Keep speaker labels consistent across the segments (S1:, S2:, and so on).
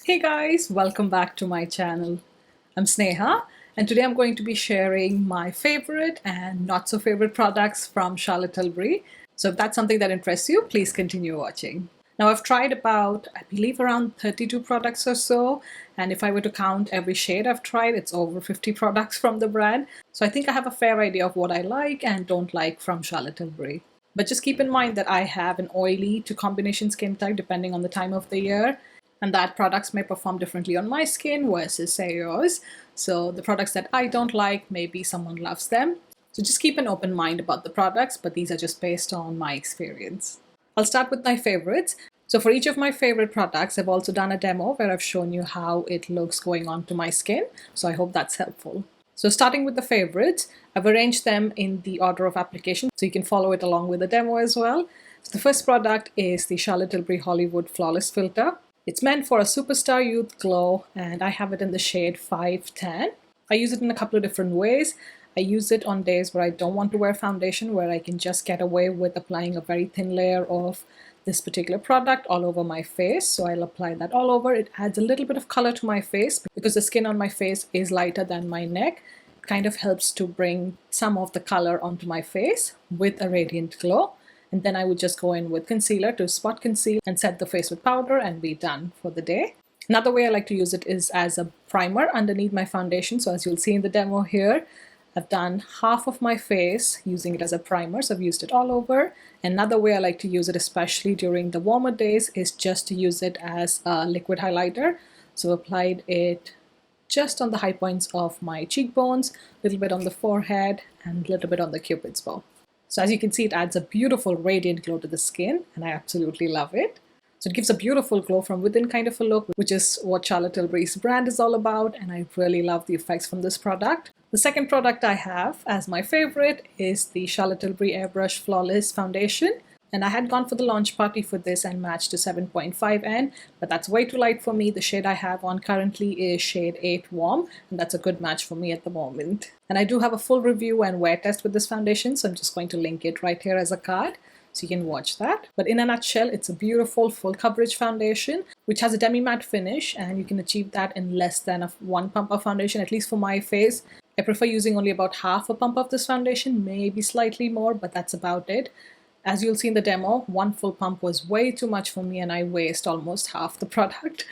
S1: Hey guys, welcome back to my channel. I'm Sneha and today I'm going to be sharing my favorite and not so favorite products from Charlotte Tilbury. So if that's something that interests you, please continue watching. Now I've tried about, I believe around 32 products or so, and if I were to count every shade I've tried, it's over 50 products from the brand. So I think I have a fair idea of what I like and don't like from Charlotte Tilbury. But just keep in mind that I have an oily to combination skin type depending on the time of the year, and that products may perform differently on my skin versus say yours. So the products that I don't like, maybe someone loves them. So just keep an open mind about the products, but these are just based on my experience. I'll start with my favorites. So for each of my favorite products, I've also done a demo where I've shown you how it looks going onto my skin. So I hope that's helpful. So starting with the favorites, I've arranged them in the order of application so you can follow it along with the demo as well. So the first product is the Charlotte Tilbury Hollywood Flawless Filter. It's meant for a superstar youth glow, and I have it in the shade 510. I use it in a couple of different ways. I use it on days where I don't want to wear foundation, where I can just get away with applying a very thin layer of this particular product all over my face. So I'll apply that all over. It adds a little bit of color to my face because the skin on my face is lighter than my neck. It kind of helps to bring some of the color onto my face with a radiant glow. And then I would just go in with concealer to spot conceal and set the face with powder and be done for the day. Another way I like to use it is as a primer underneath my foundation. So as you'll see in the demo here, I've done half of my face using it as a primer, so I've used it all over. Another way I like to use it, especially during the warmer days, is just to use it as a liquid highlighter. So I've applied it just on the high points of my cheekbones, a little bit on the forehead, and a little bit on the cupid's bow. So as you can see, it adds a beautiful radiant glow to the skin, and I absolutely love it. So it gives a beautiful glow from within kind of a look, which is what Charlotte Tilbury's brand is all about, and I really love the effects from this product. The second product I have as my favorite is the Charlotte Tilbury Airbrush Flawless Foundation. And I had gone for the launch party for this and matched to 7.5N, but that's way too light for me. The shade I have on currently is shade 8 Warm, and that's a good match for me at the moment. And I do have a full review and wear test with this foundation, so I'm just going to link it right here as a card, so you can watch that. But in a nutshell, it's a beautiful full coverage foundation, which has a demi-matte finish, and you can achieve that in less than one pump of foundation, at least for my face. I prefer using only about half a pump of this foundation, maybe slightly more, but that's about it. As you'll see in the demo, one full pump was way too much for me and I waste almost half the product.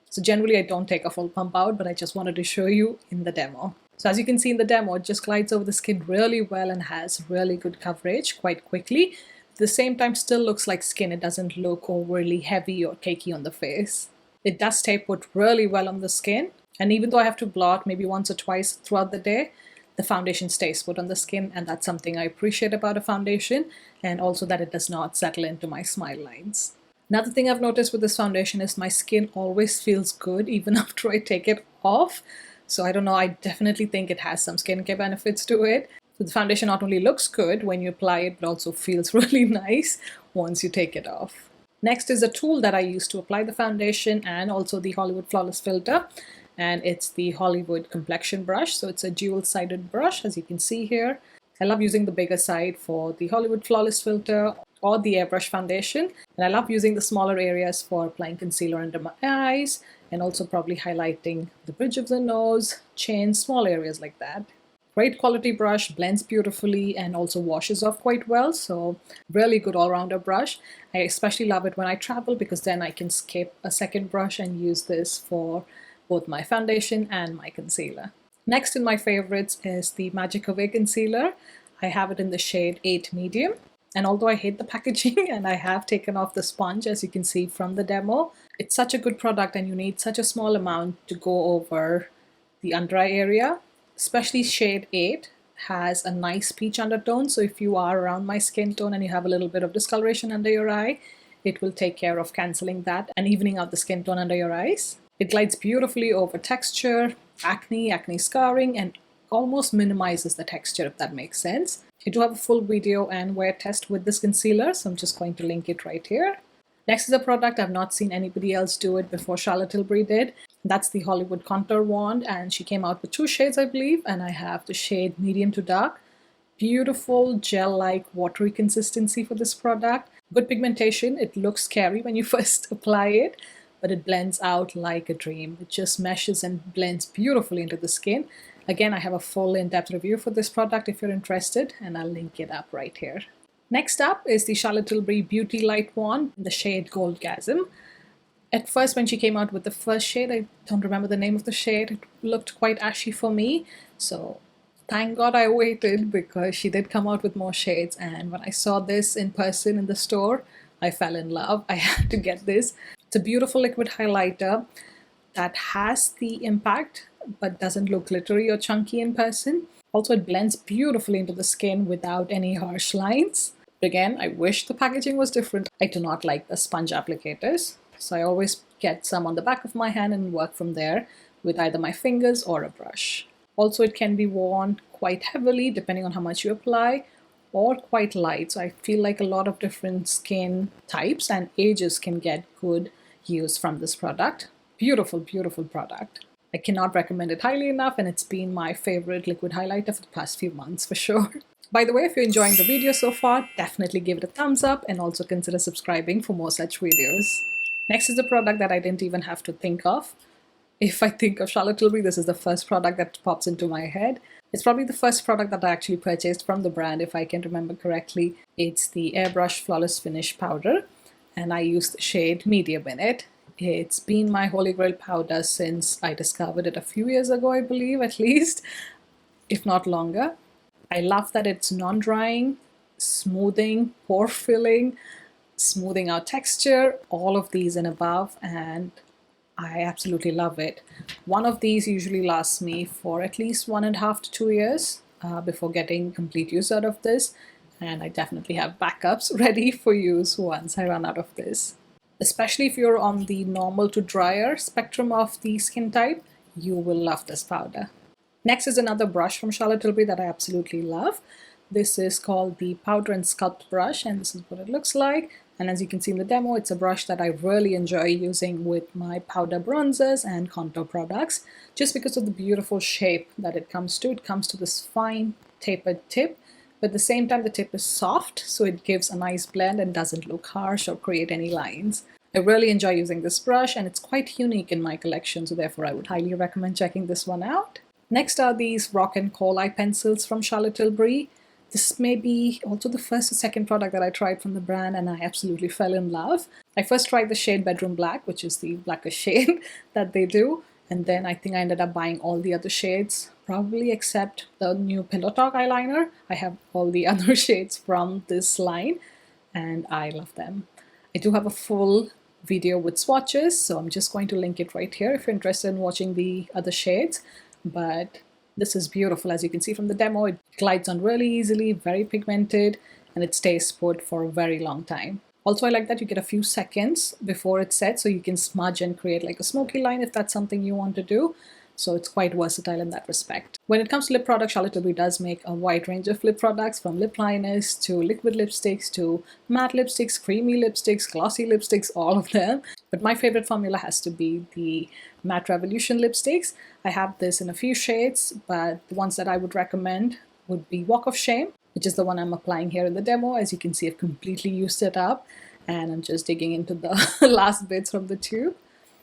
S1: So generally I don't take a full pump out, but I just wanted to show you in the demo. So as you can see in the demo, it just glides over the skin really well and has really good coverage quite quickly. At the same time, still looks like skin. It doesn't look overly heavy or cakey on the face. It does stay put really well on the skin. And even though I have to blot maybe once or twice throughout the day, the foundation stays put on the skin, and that's something I appreciate about a foundation, and also that it does not settle into my smile lines. Another thing I've noticed with this foundation is my skin always feels good even after I take it off. So I don't know, I definitely think it has some skincare benefits to it. So the foundation not only looks good when you apply it, but also feels really nice once you take it off. Next is a tool that I use to apply the foundation and also the Hollywood Flawless Filter. And it's the Hollywood Complexion brush. So it's a dual-sided brush, as you can see here. I love using the bigger side for the Hollywood Flawless Filter or the Airbrush foundation. And I love using the smaller areas for applying concealer under my eyes and also probably highlighting the bridge of the nose, chin, small areas like that. Great quality brush, blends beautifully and also washes off quite well. So really good all-rounder brush. I especially love it when I travel because then I can skip a second brush and use this for both my foundation and my concealer. Next in my favorites is the Magic Away Concealer. I have it in the shade 8 Medium. And although I hate the packaging and I have taken off the sponge, as you can see from the demo, it's such a good product and you need such a small amount to go over the under eye area. Especially shade 8 has a nice peach undertone. So if you are around my skin tone and you have a little bit of discoloration under your eye, it will take care of cancelling that and evening out the skin tone under your eyes. It glides beautifully over texture, acne scarring, and almost minimizes the texture, if that makes sense. I do have a full video and wear test with this concealer, so I'm just going to link it right here. Next is a product I've not seen anybody else do it before Charlotte Tilbury did. That's the Hollywood Contour Wand, and she came out with 2 shades, I believe, and I have the shade Medium to Dark. Beautiful gel-like watery consistency for this product. Good pigmentation. It looks scary when you first apply it, but it blends out like a dream. It just meshes and blends beautifully into the skin. Again, I have a full in-depth review for this product if you're interested, and I'll link it up right here. Next up is the Charlotte Tilbury Beauty Light Wand in the shade Goldgasm. At first, when she came out with the first shade, I don't remember the name of the shade, it looked quite ashy for me. So thank God I waited, because she did come out with more shades, and when I saw this in person in the store, I fell in love. I had to get this. It's a beautiful liquid highlighter that has the impact but doesn't look glittery or chunky in person. Also, it blends beautifully into the skin without any harsh lines. Again, I wish the packaging was different. I do not like the sponge applicators, so I always get some on the back of my hand and work from there with either my fingers or a brush. Also, it can be worn quite heavily depending on how much you apply, or quite light. So I feel like a lot of different skin types and ages can get good use from this product. Beautiful, beautiful product. I cannot recommend it highly enough, and it's been my favorite liquid highlighter for the past few months for sure. By the way, if you're enjoying the video so far, definitely give it a thumbs up and also consider subscribing for more such videos. Next is the product that I didn't even have to think of. If I think of Charlotte Tilbury, this is the first product that pops into my head. It's probably the first product that I actually purchased from the brand, if I can remember correctly. It's the Airbrush Flawless Finish Powder, and I use the shade Medium in it. It's been my holy grail powder since I discovered it a few years ago, I believe, at least, if not longer. I love that it's non-drying, smoothing, pore filling, smoothing out texture, all of these and above, and I absolutely love it. One of these usually lasts me for at least 1.5 to 2 years before getting complete use out of this, and I definitely have backups ready for use once I run out of this. Especially if you're on the normal to drier spectrum of the skin type, you will love this powder. Next is another brush from Charlotte Tilbury that I absolutely love. This is called the Powder and Sculpt brush, and this is what it looks like. And as you can see in the demo, it's a brush that I really enjoy using with my powder bronzers and contour products, just because of the beautiful shape that it comes to. It comes to this fine tapered tip, but at the same time the tip is soft, so it gives a nice blend and doesn't look harsh or create any lines. I really enjoy using this brush, and it's quite unique in my collection, so therefore I would highly recommend checking this one out. Next are these Rock and Kohl eye pencils from Charlotte Tilbury. This may be also the first or second product that I tried from the brand, and I absolutely fell in love. I first tried the shade Bedroom Black, which is the blackest shade that they do, and then I think I ended up buying all the other shades, probably except the new Pillow Talk eyeliner. I have all the other shades from this line, and I love them. I do have a full video with swatches, so I'm just going to link it right here if you're interested in watching the other shades. But this is beautiful. As you can see from the demo, it glides on really easily, very pigmented, and it stays put for a very long time. Also, I like that you get a few seconds before it sets, so you can smudge and create like a smoky line if that's something you want to do. So it's quite versatile in that respect. When it comes to lip products, Charlotte Tilbury does make a wide range of lip products, from lip liners to liquid lipsticks to matte lipsticks, creamy lipsticks, glossy lipsticks, all of them. But my favorite formula has to be the Matte Revolution lipsticks. I have this in a few shades, but the ones that I would recommend would be Walk of Shame, which is the one I'm applying here in the demo. As you can see, I've completely used it up, and I'm just digging into the last bits from the tube.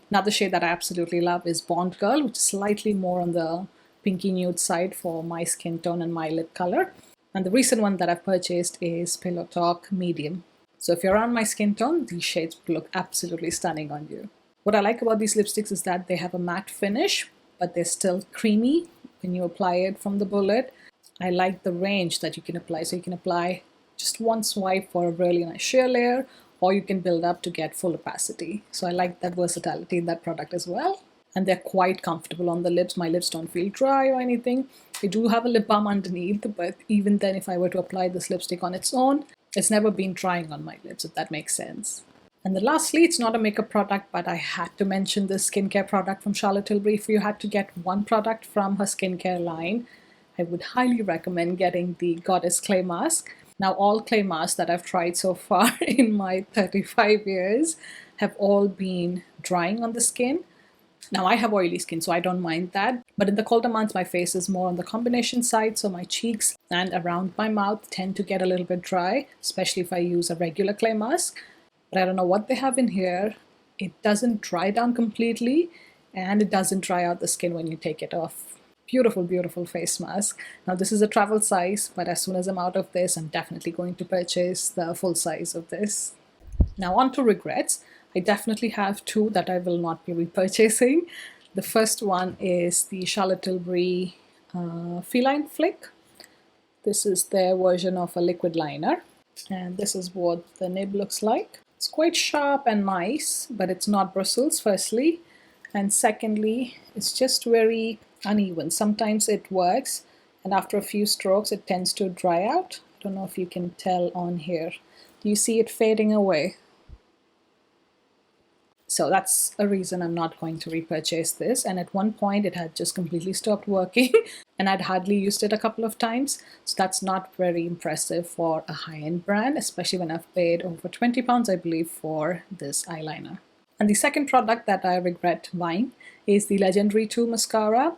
S1: Another shade that I absolutely love is Bond Girl, which is slightly more on the pinky nude side for my skin tone and my lip color. And the recent one that I've purchased is Pillow Talk Medium. So if you're on my skin tone, these shades would look absolutely stunning on you. What I like about these lipsticks is that they have a matte finish, but they're still creamy when you apply it from the bullet. I like the range that you can apply. So you can apply just one swipe for a really nice sheer layer, or you can build up to get full opacity. So I like that versatility in that product as well. And they're quite comfortable on the lips. My lips don't feel dry or anything. I do have a lip balm underneath, but even then, if I were to apply this lipstick on its own, it's never been drying on my lips, if that makes sense. And then lastly, it's not a makeup product, but I had to mention this skincare product from Charlotte Tilbury. If you had to get one product from her skincare line, I would highly recommend getting the Goddess Clay Mask. Now, all clay masks that I've tried so far in my 35 years have all been drying on the skin. Now, I have oily skin, so I don't mind that. But in the colder months, my face is more on the combination side, so my cheeks and around my mouth tend to get a little bit dry, especially if I use a regular clay mask. But I don't know what they have in here. it doesn't dry down completely, and it doesn't dry out the skin when you take it off. Beautiful, beautiful face mask. Now this is a travel size, but as soon as I'm out of this, I'm definitely going to purchase the full size of this. Now on to regrets. I definitely have two that I will not be repurchasing. The first one is the Charlotte Tilbury Feline Flick. This is their version of a liquid liner, and this is what the nib looks like. It's quite sharp and nice, but it's not bristles, firstly, and secondly, it's just very uneven. Sometimes it works, and after a few strokes it tends to dry out. I don't know if you can tell on here. Do you see it fading away? So that's a reason I'm not going to repurchase this. And at one point it had just completely stopped working and I'd hardly used it a couple of times. So that's not very impressive for a high-end brand, especially when I've paid over £20, I believe, for this eyeliner. And the second product that I regret buying is the Legendary 2 mascara.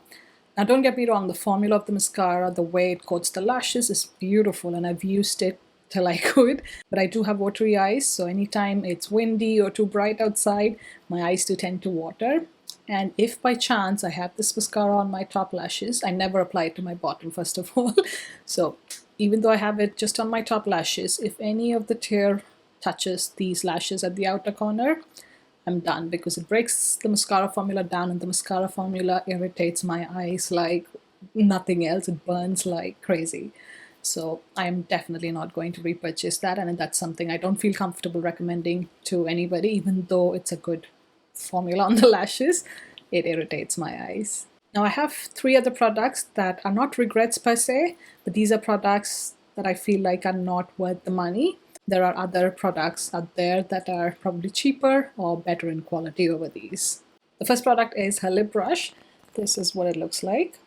S1: Now don't get me wrong, the formula of the mascara, the way it coats the lashes is beautiful, and I've used it till I could, but I do have watery eyes, so anytime it's windy or too bright outside, my eyes do tend to water. And if by chance I have this mascara on my top lashes, I never apply it to my bottom, first of all. So even though I have it just on my top lashes, if any of the tear touches these lashes at the outer corner, I'm done, because it breaks the mascara formula down, and the mascara formula irritates my eyes like nothing else. It burns like crazy. So I'm definitely not going to repurchase that, and that's something I don't feel comfortable recommending to anybody, even though it's a good formula on the lashes. It irritates my eyes. Now I have 3 other products that are not regrets per se, but these are products that I feel like are not worth the money. There are other products out there that are probably cheaper or better in quality over these. The first product is her lip brush. This is what it looks like.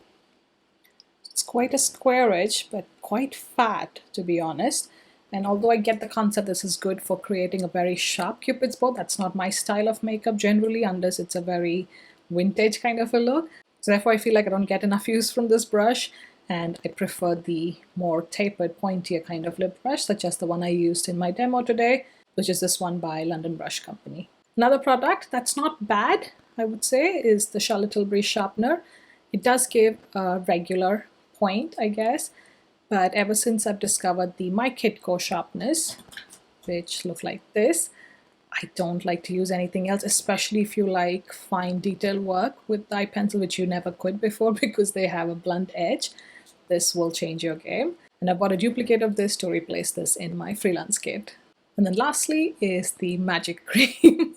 S1: It's quite a square edge, but quite fat, to be honest. And although I get the concept this is good for creating a very sharp cupid's bow, that's not my style of makeup generally, unless it's a very vintage kind of a look. So therefore I feel like I don't get enough use from this brush, and I prefer the more tapered, pointier kind of lip brush, such as the one I used in my demo today, which is this one by London Brush Company. Another product that's not bad, I would say, is the Charlotte Tilbury Sharpener. It does give a regular point, I guess, but ever since I've discovered the My Kit Co sharpness, which look like this, I don't like to use anything else, especially if you like fine detail work with the eye pencil, which you never could before because they have a blunt edge. This will change your game. And I bought a duplicate of this to replace this in my freelance kit. And then lastly is the Magic Cream.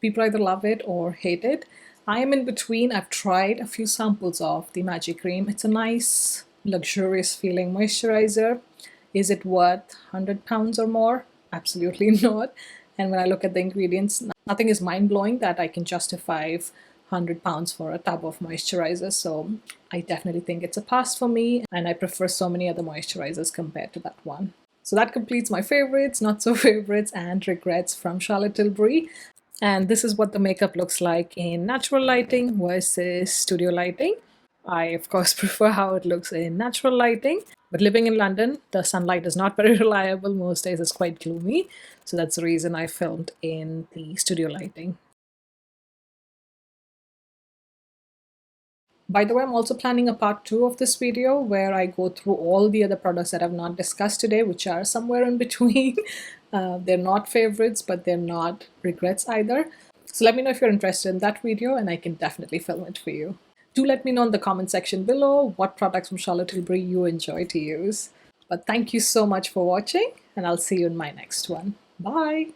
S1: People either love it or hate it. I am in between. I've tried a few samples of the Magic Cream. It's a nice, luxurious feeling moisturizer. Is it worth £100 or more? Absolutely not. And when I look at the ingredients, nothing is mind-blowing that I can justify £100 for a tub of moisturizer. So I definitely think it's a pass for me, and I prefer so many other moisturizers compared to that one. So that completes my favorites, not so favorites, and regrets from Charlotte Tilbury. And this is what the makeup looks like in natural lighting versus studio lighting. I, of course, prefer how it looks in natural lighting, but living in London, the sunlight is not very reliable. Most days it's quite gloomy, so that's the reason I filmed in the studio lighting. By the way, I'm also planning a part 2 of this video where I go through all the other products that I've not discussed today, which are somewhere in between. They're not favorites, but they're not regrets either. So let me know if you're interested in that video, and I can definitely film it for you. Do let me know in the comment section below what products from Charlotte Tilbury you enjoy to use. But thank you so much for watching, and I'll see you in my next one. Bye!